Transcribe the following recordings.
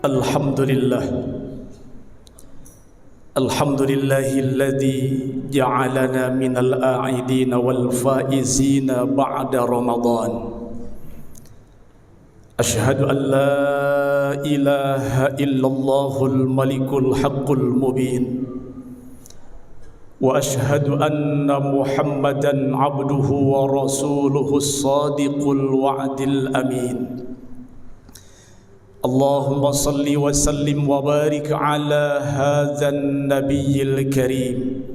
Alhamdulillah Alhamdulillahilladzi ja'alana minal a'idina wal faizina ba'da Ramadan. Ashhadu an la ilaha illallahul malikul haqqul mubin wa ashhadu anna Muhammadan abduhu wa rasuluhus sadiqul wa'dil amin. Allahumma salli wa sallim wa barik ala hadzal nabiyil karim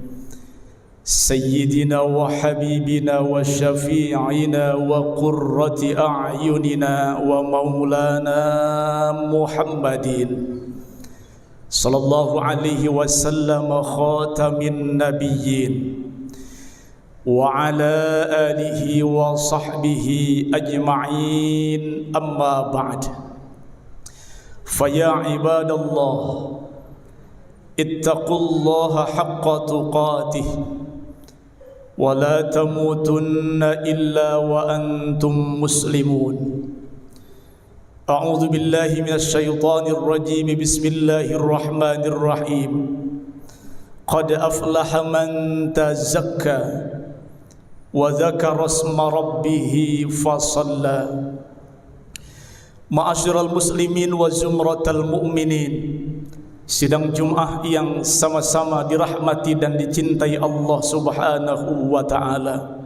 sayyidina wa habibina wa syafi'ina wa qurrati a'yunina wa maulana Muhammadin sallallahu alaihi wasallam khatamin nabiyyin wa ala alihi wa sahbihi ajma'in, amma ba'd. Faya ibadallah ittaqullaha haqqa tuqatih wa la tamutunna illa wa antum muslimun. A'udzu billahi minasy syaithanir rajim. Bismillahirrahmanirrahim. Qad aflaha man tazakka wa dzakara isma rabbih fasalla. Ma'asyiral muslimin wa zumratal mu'minin, sidang Jum'ah yang sama-sama dirahmati dan dicintai Allah Subhanahu wa ta'ala.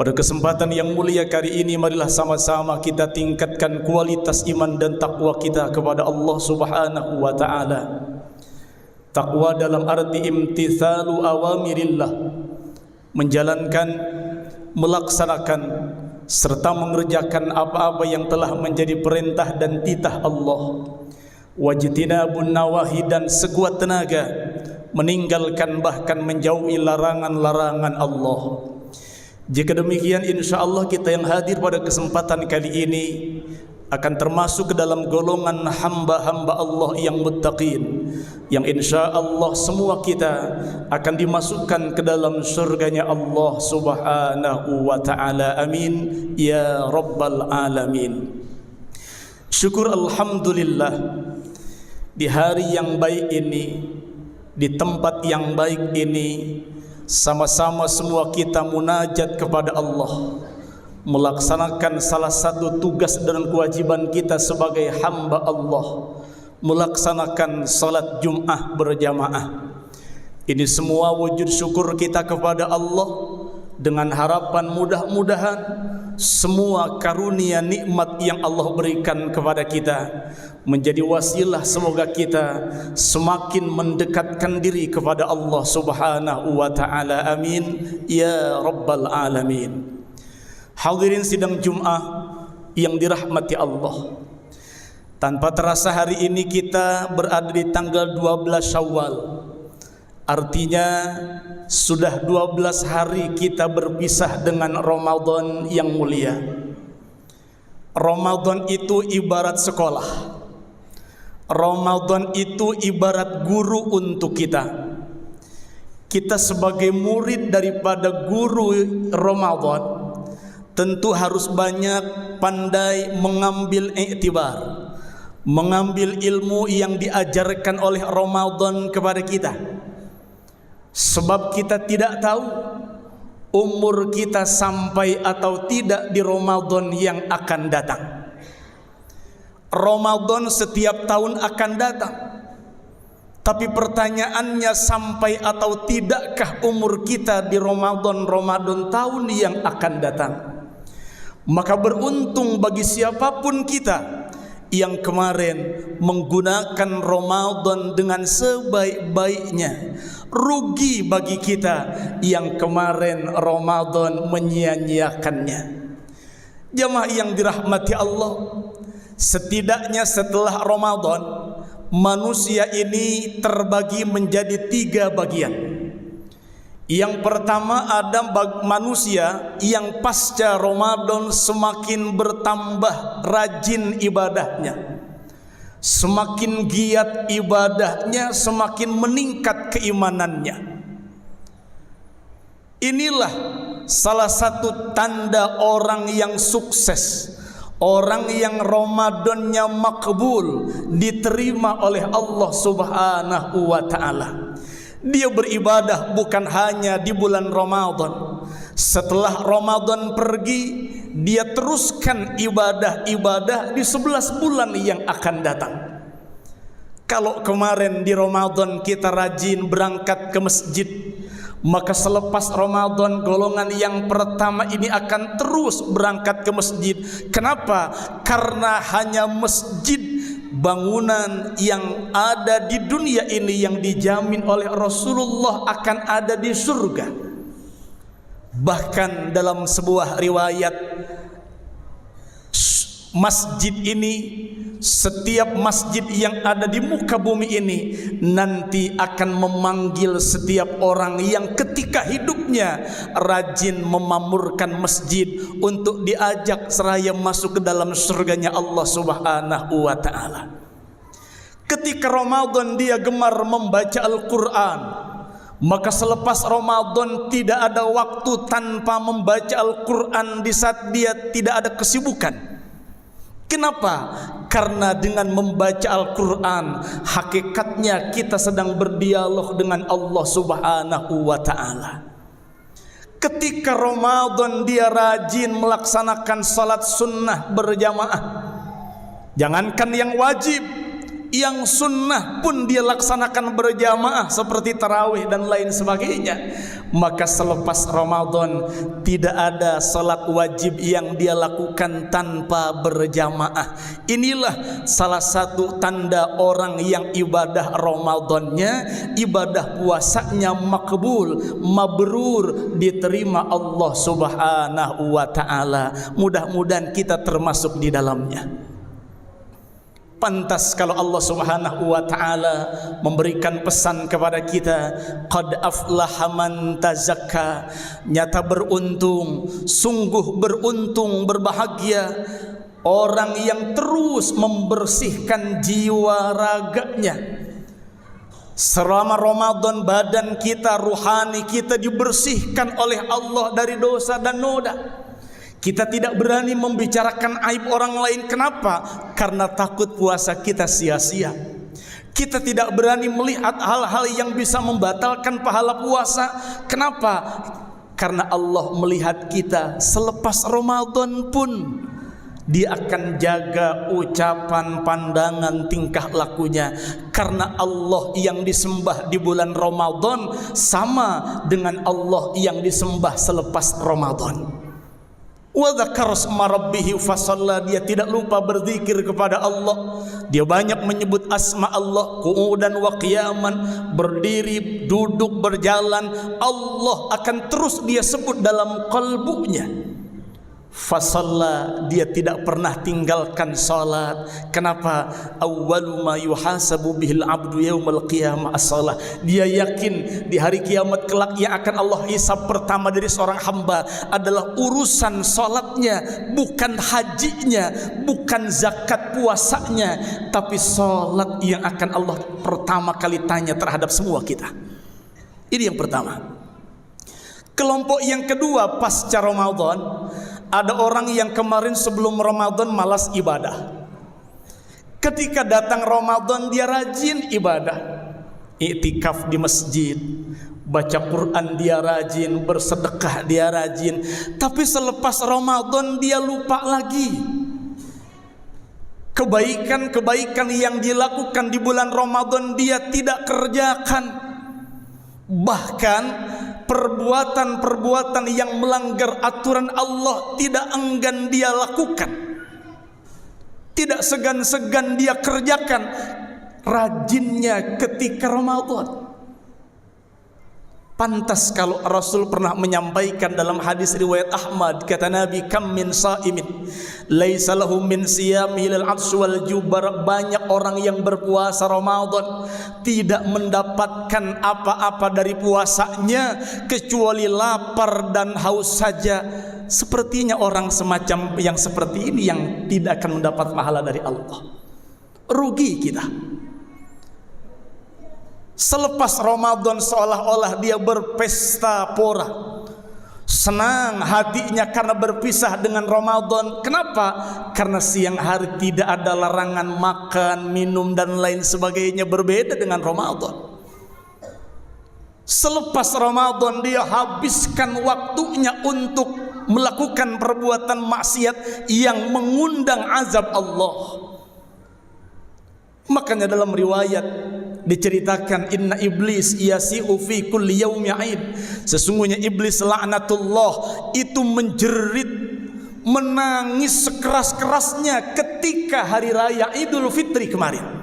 Pada kesempatan yang mulia kali ini, marilah sama-sama kita tingkatkan kualitas iman dan takwa kita kepada Allah Subhanahu wa ta'ala. Takwa dalam arti imtithalu awamirillah, menjalankan, melaksanakan serta mengerjakan apa-apa yang telah menjadi perintah dan titah Allah. Wajtinabun nawahi, dan sekuat tenaga meninggalkan bahkan menjauhi larangan-larangan Allah. Jika demikian, insyaallah kita yang hadir pada kesempatan kali ini akan termasuk ke dalam golongan hamba-hamba Allah yang muttaqin, yang insyaallah semua kita akan dimasukkan ke dalam surganya Allah Subhanahu wa ta'ala. Amin ya rabbal alamin. Syukur alhamdulillah, di hari yang baik ini, di tempat yang baik ini, sama-sama semua kita munajat kepada Allah, melaksanakan salah satu tugas dan kewajiban kita sebagai hamba Allah, melaksanakan salat Jum'ah berjamaah. Ini semua wujud syukur kita kepada Allah, dengan harapan mudah-mudahan semua karunia nikmat yang Allah berikan kepada kita menjadi wasilah semoga kita semakin mendekatkan diri kepada Allah Subhanahu wa ta'ala. Amin ya rabbal alamin. Hadirin sidang Jum'ah yang dirahmati Allah, tanpa terasa hari ini kita berada di tanggal 12 Syawal. Artinya sudah 12 hari kita berpisah dengan Ramadan yang mulia. Ramadan itu ibarat sekolah. Ramadan itu ibarat guru untuk kita. Kita sebagai murid daripada guru Ramadan tentu harus banyak pandai mengambil iktibar, mengambil ilmu yang diajarkan oleh Ramadan kepada kita. Sebab kita tidak tahu umur kita sampai atau tidak di Ramadan yang akan datang. Ramadan setiap tahun akan datang, tapi pertanyaannya, sampai atau tidakkah umur kita di Ramadan tahun yang akan datang? Maka beruntung bagi siapapun kita yang kemarin menggunakan Ramadan dengan sebaik-baiknya. Rugi bagi kita yang kemarin Ramadan menyia-nyiakannya. Jamaah yang dirahmati Allah, setidaknya setelah Ramadan manusia ini terbagi menjadi 3 bagian. Yang pertama, ada manusia yang pasca Ramadan semakin bertambah rajin ibadahnya, semakin giat ibadahnya, semakin meningkat keimanannya. Inilah salah satu tanda orang yang sukses, orang yang Ramadannya makbul, diterima oleh Allah Subhanahu wa ta'ala. Dia beribadah bukan hanya di bulan Ramadan. Setelah Ramadan pergi, dia teruskan ibadah-ibadah di 11 bulan yang akan datang. Kalau kemarin di Ramadan kita rajin berangkat ke masjid, maka selepas Ramadan golongan yang pertama ini akan terus berangkat ke masjid. Kenapa? Karena hanya masjid, bangunan yang ada di dunia ini yang dijamin oleh Rasulullah akan ada di surga. Bahkan dalam sebuah riwayat, masjid ini, setiap masjid yang ada di muka bumi ini nanti akan memanggil setiap orang yang ketika hidupnya rajin memamurkan masjid untuk diajak seraya masuk ke dalam surganya Allah Subhanahu wa ta'ala. Ketika Ramadan dia gemar membaca Al-Quran, maka selepas Ramadan tidak ada waktu tanpa membaca Al-Quran di saat dia tidak ada kesibukan. Kenapa? Karena dengan membaca Al-Quran, hakikatnya kita sedang berdialog dengan Allah Subhanahu wa ta'ala. Ketika Ramadan dia rajin melaksanakan salat sunnah berjamaah. Jangankan yang wajib, yang sunnah pun dia laksanakan berjamaah seperti tarawih dan lain sebagainya. Maka selepas Ramadan tidak ada salat wajib yang dia lakukan tanpa berjamaah. Inilah salah satu tanda orang yang ibadah Ramadannya, ibadah puasanya makbul, mabrur, diterima Allah Subhanahu wa ta'ala. Mudah-mudahan kita termasuk di dalamnya. Pantas kalau Allah Subhanahu wa ta'ala memberikan pesan kepada kita, qad aflaha man tazakka, nyata beruntung, sungguh beruntung, berbahagia orang yang terus membersihkan jiwa raganya. Selama Ramadan badan kita, ruhani kita dibersihkan oleh Allah dari dosa dan noda. Kita tidak berani membicarakan aib orang lain. Kenapa? Karena takut puasa kita sia-sia. Kita tidak berani melihat hal-hal yang bisa membatalkan pahala puasa. Kenapa? Karena Allah melihat kita selepas Ramadan pun. Dia akan jaga ucapan, pandangan, tingkah lakunya. Karena Allah yang disembah di bulan Ramadan sama dengan Allah yang disembah selepas Ramadan. Wa dzakara asma rabbih fasalla, dia tidak lupa berzikir kepada Allah. Dia banyak menyebut asma Allah, qu'udan wa qiyaman, berdiri, duduk, berjalan. Allah akan terus dia sebut dalam qalbunya. Fasalla, dia tidak pernah tinggalkan salat. Kenapa? Awwalu ma yuhasabu bihil abdu yaumal qiyamah as-salah. Dia yakin di hari kiamat kelak yang akan Allah hisab pertama dari seorang hamba adalah urusan salatnya, bukan hajinya, bukan zakat puasanya, tapi salat yang akan Allah pertama kali tanya terhadap semua kita. Ini yang pertama. Kelompok yang kedua pasca Ramadan, ada orang yang kemarin sebelum Ramadan malas ibadah. Ketika datang Ramadan dia rajin ibadah. Iktikaf di masjid, baca Quran dia rajin, bersedekah dia rajin. Tapi selepas Ramadan dia lupa lagi. Kebaikan-kebaikan yang dilakukan di bulan Ramadan dia tidak kerjakan. Bahkan perbuatan-perbuatan yang melanggar aturan Allah tidak enggan dia lakukan, tidak segan-segan dia kerjakan. Rajinnya ketika Ramadan. Pantas kalau Rasul pernah menyampaikan dalam hadis riwayat Ahmad, kata Nabi, kam min sa'imin laisa lahu min siyamihi al-'atsy wal jubar. Banyak orang yang berpuasa Ramadan tidak mendapatkan apa-apa dari puasanya kecuali lapar dan haus saja. Sepertinya orang semacam yang seperti ini yang tidak akan mendapat pahala dari Allah. Rugi kita. Selepas Ramadan seolah-olah dia berpesta pora, senang hatinya karena berpisah dengan Ramadan. Kenapa? Karena siang hari tidak ada larangan makan, minum dan lain sebagainya, berbeda dengan Ramadan. Selepas Ramadan dia habiskan waktunya untuk melakukan perbuatan maksiat yang mengundang azab Allah. Makanya dalam riwayat diceritakan, inna iblis yasi'u fi kulli yaumi 'id, sesungguhnya iblis laknatullah itu menjerit, menangis sekeras-kerasnya ketika hari raya Idul Fitri kemarin.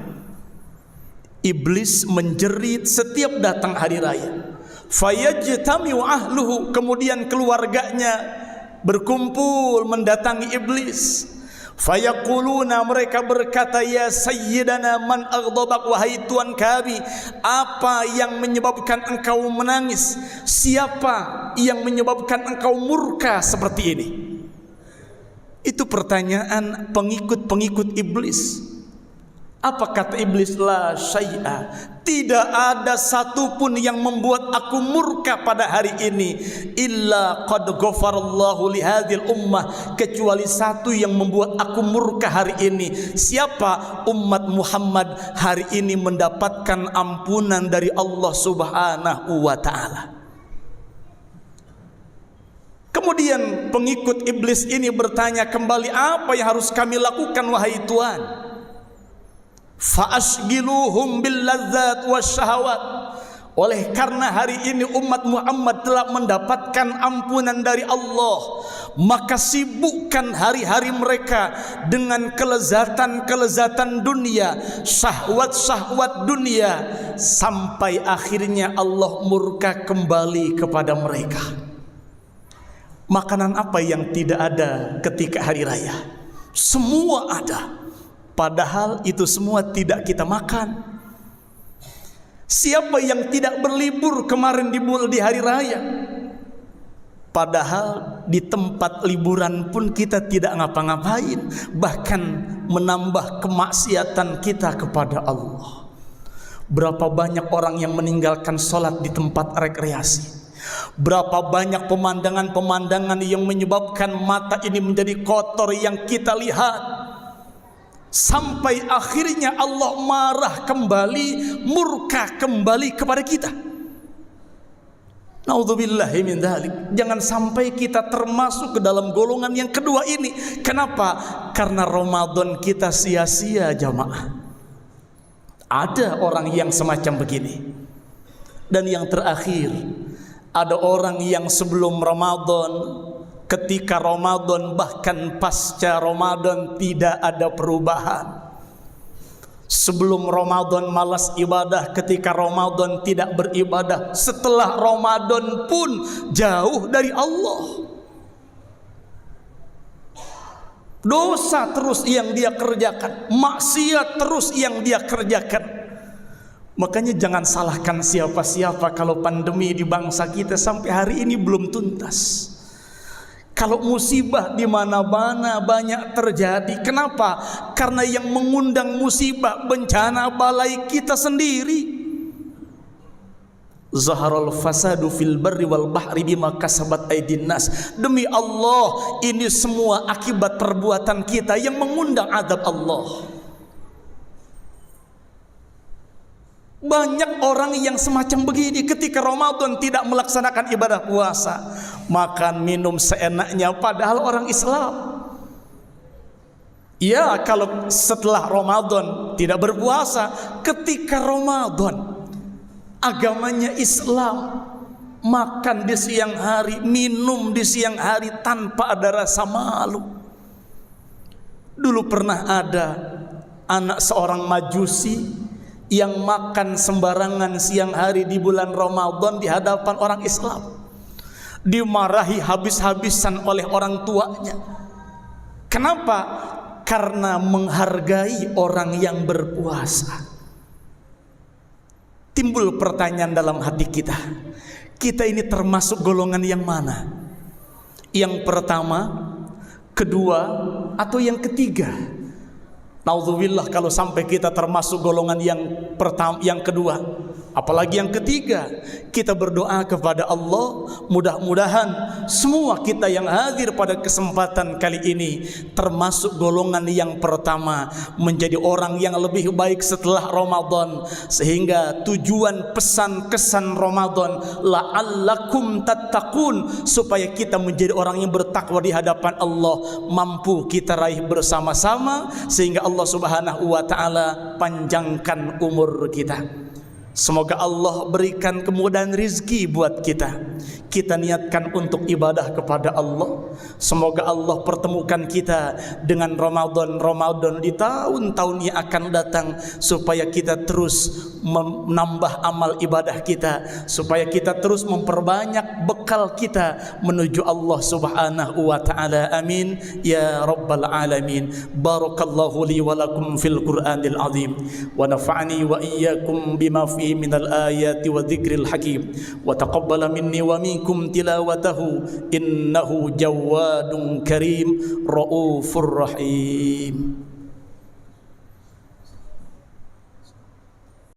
Iblis menjerit setiap datang hari raya. Fayajtami'u ahluhu, kemudian keluarganya berkumpul mendatangi iblis. Fayaquluna, mereka berkata, ya sayyidana man aghdabak, wahai tuan kami, apa yang menyebabkan engkau menangis? Siapa yang menyebabkan engkau murka seperti ini? Itu pertanyaan pengikut-pengikut iblis. Apa kata iblis? La syai'a, tidak ada satupun yang membuat aku murka pada hari ini, illa qad ghafarallahu li hadhil ummah, kecuali satu yang membuat aku murka hari ini. Siapa? Umat Muhammad hari ini mendapatkan ampunan dari Allah Subhanahu wa ta'ala. Kemudian pengikut iblis ini bertanya kembali, apa yang harus kami lakukan wahai Tuhan? Fa'ashgiluhum bil ladzat wasyahawat, oleh karena hari ini umat Muhammad telah mendapatkan ampunan dari Allah, maka sibukkan hari-hari mereka dengan kelezatan-kelezatan dunia, syahwat-syahwat dunia, sampai akhirnya Allah murka kembali kepada mereka. Makanan apa yang tidak ada ketika hari raya? Semua ada. Padahal itu semua tidak kita makan. Siapa yang tidak berlibur kemarin di hari raya? Padahal di tempat liburan pun kita tidak ngapa-ngapain, bahkan menambah kemaksiatan kita kepada Allah. Berapa banyak orang yang meninggalkan sholat di tempat rekreasi? Berapa banyak pemandangan-pemandangan yang menyebabkan mata ini menjadi kotor yang kita lihat, sampai akhirnya Allah marah kembali, murka kembali kepada kita. Naudzubillahi min dzalik. Jangan sampai kita termasuk ke dalam golongan yang kedua ini. Kenapa? Karena Ramadan kita sia-sia, jamaah. Ada orang yang semacam begini. Dan yang terakhir, ada orang yang sebelum Ramadan, ketika Ramadan, bahkan pasca Ramadan tidak ada perubahan. Sebelum Ramadan malas ibadah, ketika Ramadan tidak beribadah, setelah Ramadan pun jauh dari Allah. Dosa terus yang dia kerjakan, maksiat terus yang dia kerjakan. Makanya jangan salahkan siapa-siapa kalau pandemi di bangsa kita sampai hari ini belum tuntas. Kalau musibah di mana-mana banyak terjadi. Kenapa? Karena yang mengundang musibah, bencana, balai kita sendiri. Zaharal fasadu fil barri wal bahri bima kasabat aydin nas. Demi Allah, ini semua akibat perbuatan kita yang mengundang azab Allah. Banyak orang yang semacam begini, ketika Ramadan tidak melaksanakan ibadah puasa, makan minum seenaknya, padahal orang Islam. Ya, kalau setelah Ramadan tidak berpuasa, ketika Ramadan agamanya Islam, makan di siang hari, minum di siang hari tanpa ada rasa malu. Dulu pernah ada anak seorang Majusi yang makan sembarangan siang hari di bulan Ramadan di hadapan orang Islam, dimarahi habis-habisan oleh orang tuanya. Kenapa? Karena menghargai orang yang berpuasa. Timbul pertanyaan dalam hati kita, kita ini termasuk golongan yang mana? Yang pertama, kedua, atau yang ketiga? Naudzubillah kalau sampai kita termasuk golongan yang pertama, yang kedua. Apalagi yang ketiga, kita berdoa kepada Allah, mudah-mudahan semua kita yang hadir pada kesempatan kali ini termasuk golongan yang pertama, menjadi orang yang lebih baik setelah Ramadan, sehingga tujuan pesan kesan Ramadan la'allakum tattaqun, supaya kita menjadi orang yang bertakwa di hadapan Allah, mampu kita raih bersama-sama, sehingga Allah Subhanahu wa taala panjangkan umur kita. Semoga Allah berikan kemudahan rizki buat kita. Kita niatkan untuk ibadah kepada Allah. Semoga Allah pertemukan kita dengan Ramadan di tahun-tahun yang akan datang, supaya kita terus menambah amal ibadah kita, supaya kita terus memperbanyak bekal kita menuju Allah Subhanahu wa taala. Amin ya rabbal alamin. Barakallahu li wa lakum fil Qur'anil azim, wa nafa'ani wa iyyakum bima fi minal ayati wa dzikril hakim, wa taqabbala minni wa minkum tilawatahu, innahu jawadun karim raufur rahim.